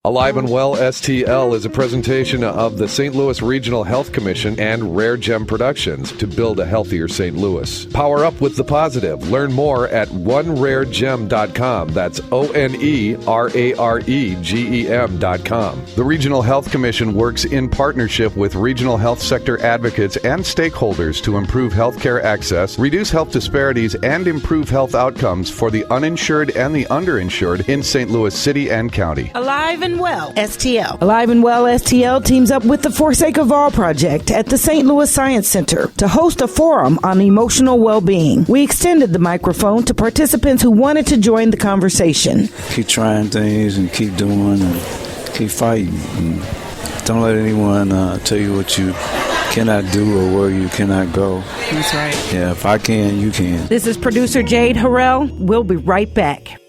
Alive and Well STL is a presentation of the St. Louis Regional Health Commission and RareGem Productions to build a healthier St. Louis. Power up with the positive. Learn more at OneRareGem.com. That's OneRaregem.com. The Regional Health Commission works in partnership with regional health sector advocates and stakeholders to improve healthcare access, reduce health disparities, and improve health outcomes for the uninsured and the underinsured in St. Louis City and County. Alive and Well STL. Alive and Well STL teams up with the Forsake of All Project at the St. Louis Science Center to host a forum on emotional well-being. We extended the microphone to participants who wanted to join the conversation. Keep trying things and keep doing and keep fighting. And don't let anyone tell you what you cannot do or where you cannot go. That's right. Yeah, if I can, you can. This is producer Jade Harrell. We'll be right back.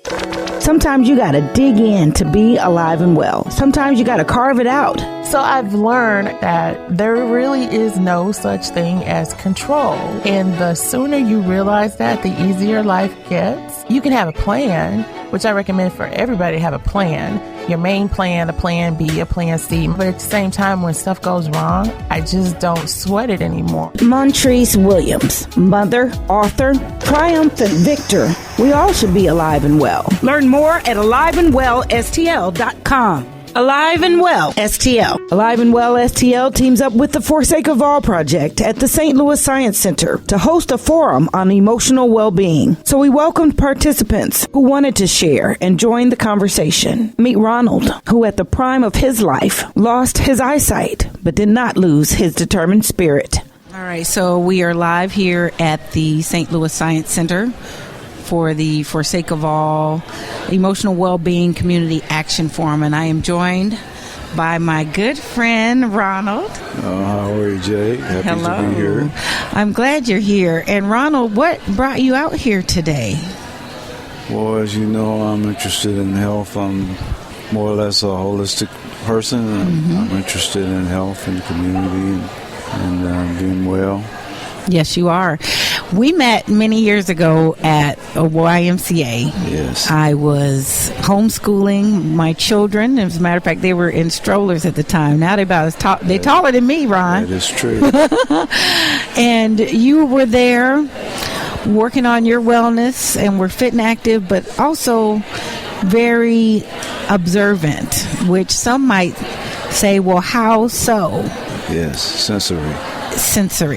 Sometimes you got to dig in to be alive and well. Sometimes you got to carve it out. So I've learned that there really is no such thing as control. And the sooner you realize that, the easier life gets. You can have a plan, which I recommend for everybody to have a plan. Your main plan, a plan B, a plan C. But at the same time, when stuff goes wrong, I just don't sweat it anymore. Montrese Williams, mother, author, triumphant victor. We all should be alive and well. Learn more at aliveandwellstl.com. Alive and Well STL. Alive and Well STL teams up with the Forsake of All Project at the St. Louis Science Center to host a forum on emotional well-being. So we welcomed participants who wanted to share and join the conversation. Meet Ronald, who at the prime of his life lost his eyesight, but did not lose his determined spirit. All right, so we are live here at the St. Louis Science Center for the Forsake of All Emotional Wellbeing Community Action Forum, and I am joined by my good friend Ronald. How are you, Jay? Happy Hello. to be here. I'm glad you're here. And Ronald, what brought you out here today? Well, as you know, I'm interested in health. I'm more or less a holistic person. I'm interested in health and community and being well. Yes, you are. We met many years ago at a YMCA. Yes. I was homeschooling my children. As a matter of fact, they were in strollers at the time. Now they're about as tall. They're taller than me, Ron. That is true. And you were there working on your wellness and were fit and active, but also very observant, which some might say, well, how so? Yes, sensory.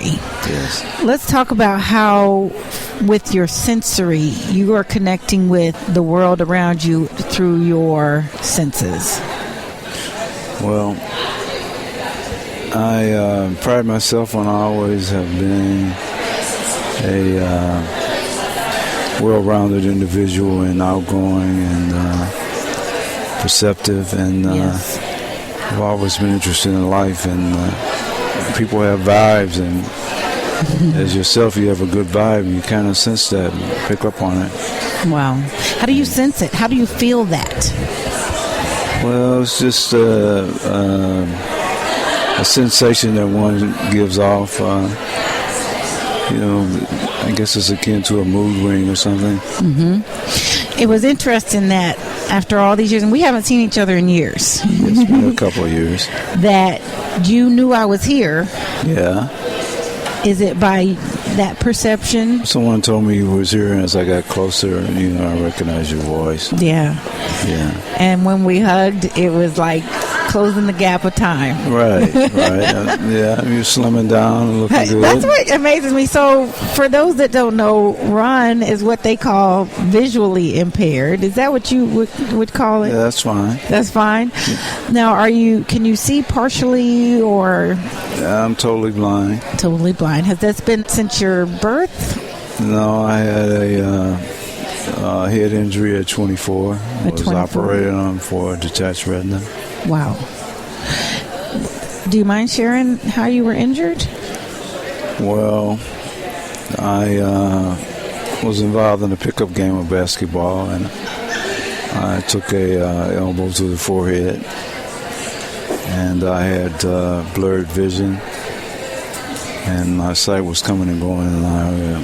Yes. Let's talk about how, with your sensory, you are connecting with the world around you through your senses. Well, I pride myself on I always have been a well-rounded individual and outgoing and perceptive, and Yes. I've always been interested in life, and people have vibes, and as yourself, you have a good vibe, and you kind of sense that and pick up on it. Wow. How do you sense it? How do you feel that? Well, it's just a sensation that one gives off. I guess it's akin to a mood ring or something. It was interesting that after all these years, and we haven't seen each other in years, It's been a couple of years. that you knew I was here. Yeah. Is it by that perception? Someone told me you was here, and as I got closer, I recognized your voice. Yeah. Yeah. And when we hugged, it was like closing the gap of time. Right. You're slimming down and looking good. That's what amazes me. So for those that don't know, Ron is what they call visually impaired. Is that what you would call it? Yeah, that's fine. That's fine. Now, can you see partially or? Yeah, I'm totally blind. Totally blind. Has that been since your birth? No, I had a head injury at 24. I was 24. operated on for a detached retina. Wow. Do you mind sharing how you were injured? Well, I was involved in a pickup game of basketball, and I took a elbow to the forehead, and I had blurred vision, and my sight was coming and going, and I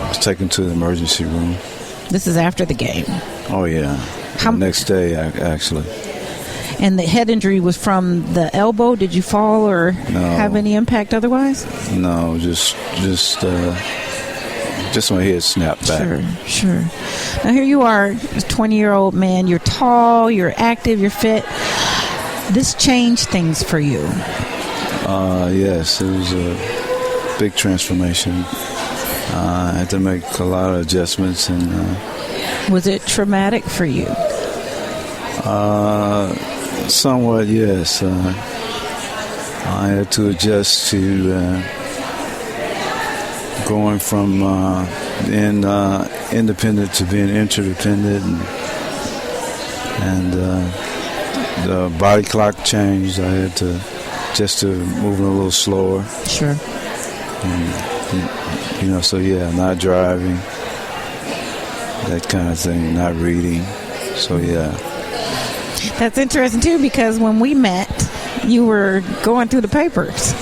was taken to the emergency room. This is after the game. Oh, yeah. The next day, actually. And the head injury was from the elbow. Did you fall or have any impact otherwise? No, just my head snapped back. Sure. Now here you are, a 20-year-old man. You're tall, you're active, you're fit. This changed things for you. Yes, it was a big transformation. I had to make a lot of adjustments. And was it traumatic for you? Somewhat, yes. I had to adjust to going from being independent to being interdependent, and the body clock changed. I had to just to moving a little slower. Sure. And, so not driving, that kind of thing, not reading. So That's interesting too, because when we met, you were going through the papers.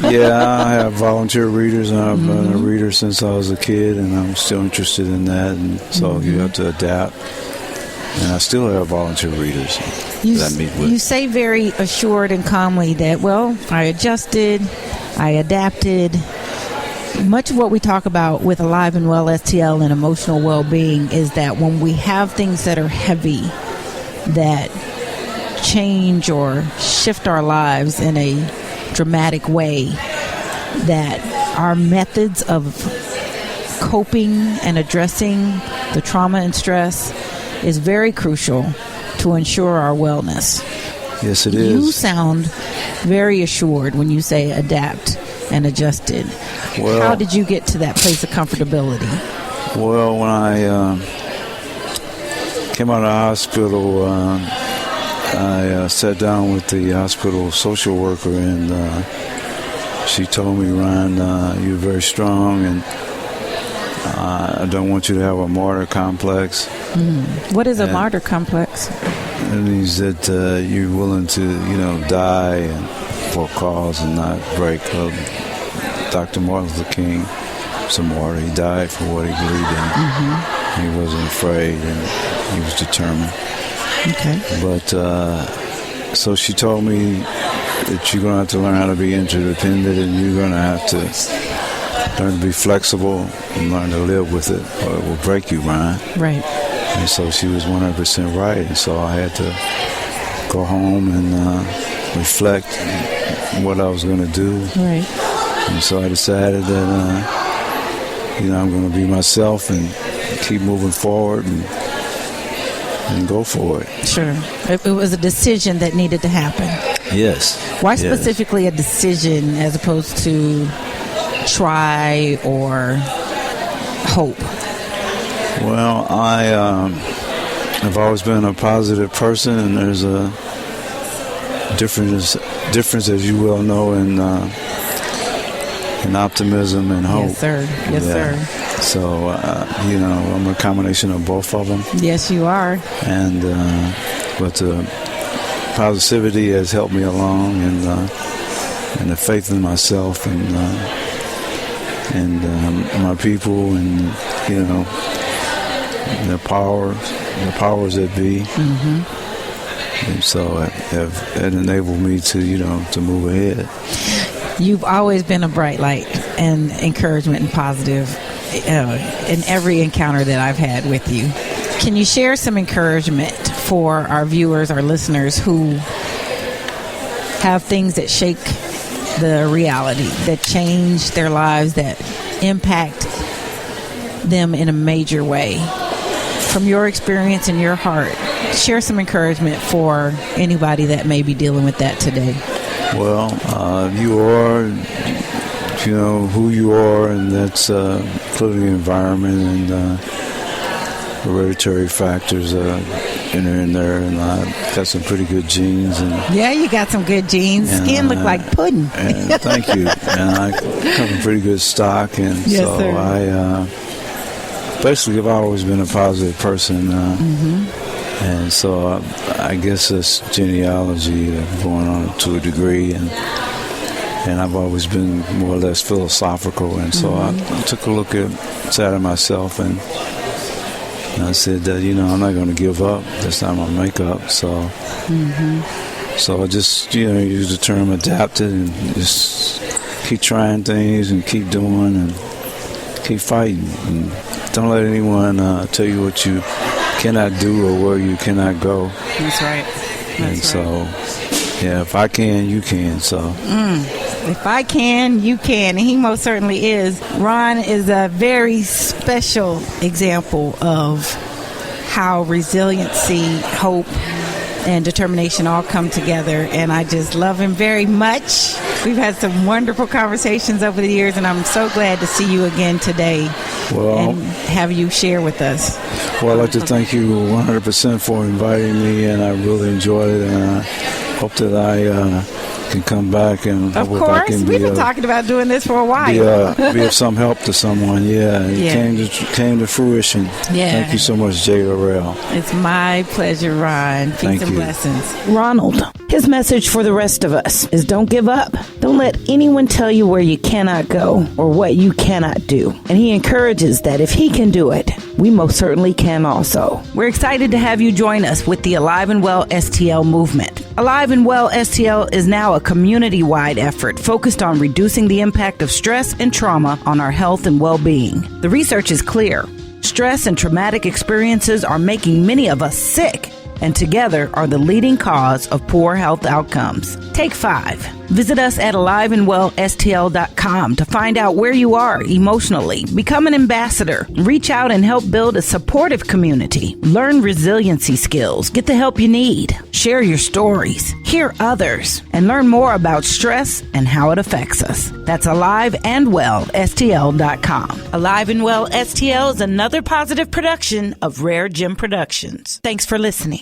I have volunteer readers, and I've been a reader since I was a kid, and I'm still interested in that. And so you have to adapt. And I still have volunteer readers that I meet with. You say very assured and calmly that, I adjusted, I adapted. Much of what we talk about with Alive and Well STL and emotional well-being is that when we have things that are heavy, that change or shift our lives in a dramatic way, that our methods of coping and addressing the trauma and stress is very crucial to ensure our wellness. Yes, it is. You sound very assured when you say adapt and adjusted. Well, how did you get to that place of comfortability? Well, when I came out of the hospital, I sat down with the hospital social worker, and she told me, Ron, you're very strong, and I don't want you to have a martyr complex. What is a martyr complex? It means that you're willing to, die for a cause and not break. Dr. Martin Luther King was a martyr. He died for what he believed in. He wasn't afraid, and he was determined. Okay. But so she told me that you're going to have to learn how to be interdependent, and you're going to have to learn to be flexible and learn to live with it, or it will break you, Ryan. Right. And so she was 100% right. And so I had to go home and reflect what I was going to do. Right. And so I decided that, I'm going to be myself and keep moving forward and go for it. Sure. It was a decision that needed to happen. Yes. Why specifically a decision as opposed to try or hope? Well, I've always been a positive person, and there's a difference, as you well know, in optimism and hope. Yes, sir. Yes, sir. So, I'm a combination of both of them. Yes, you are. And but positivity has helped me along, and the faith in myself and my people, and the powers that be. And so it enabled me to move ahead. You've always been a bright light and encouragement and positive in every encounter that I've had with you. Can you share some encouragement for our viewers, our listeners who have things that shake the reality, that change their lives, that impact them in a major way? From your experience and your heart, share some encouragement for anybody that may be dealing with that today. Well, you are, who you are, and that's including the environment and hereditary factors enter in there. And I got some pretty good genes. And yeah, you got some good genes. Skin look like pudding. And thank you. And I come from pretty good stock, and yes, so sir. I basically have always been a positive person. And so I guess this genealogy going on to a degree, and I've always been more or less philosophical, and so I took a look inside of myself and And I said that, I'm not going to give up. That's not my makeup. So, so I just, use the term adapted and just keep trying things and keep doing and keep fighting. And don't let anyone tell you what you cannot do or where you cannot go. That's right. So, yeah, if I can, you can. So, if I can, you can. And he most certainly is. Ron is a very special example of how resiliency, hope, and determination all come together. And I just love him very much. We've had some wonderful conversations over the years, and I'm so glad to see you again today and have you share with us. Well, I'd like to thank you 100% for inviting me, and I really enjoyed it, and I hope that I can come back and of course we've been talking about doing this for a while. Be of some help to someone. It came to fruition. Thank you so much, Jay Orrell. It's my pleasure, Ron. Peace and blessings. Ronald, his message for the rest of us is don't give up. Don't let anyone tell you where you cannot go or what you cannot do. And he encourages that if he can do it, we most certainly can also. We're excited to have you join us with the Alive and Well STL movement. Alive and Well STL is now a community-wide effort focused on reducing the impact of stress and trauma on our health and well-being. The research is clear. Stress and traumatic experiences are making many of us sick, and together are the leading cause of poor health outcomes. Take 5. Visit us at aliveandwellstl.com to find out where you are emotionally. Become an ambassador. Reach out and help build a supportive community. Learn resiliency skills. Get the help you need. Share your stories. Hear others. And learn more about stress and how it affects us. That's aliveandwellstl.com. Alive and Well STL is another positive production of RareGem Productions. Thanks for listening.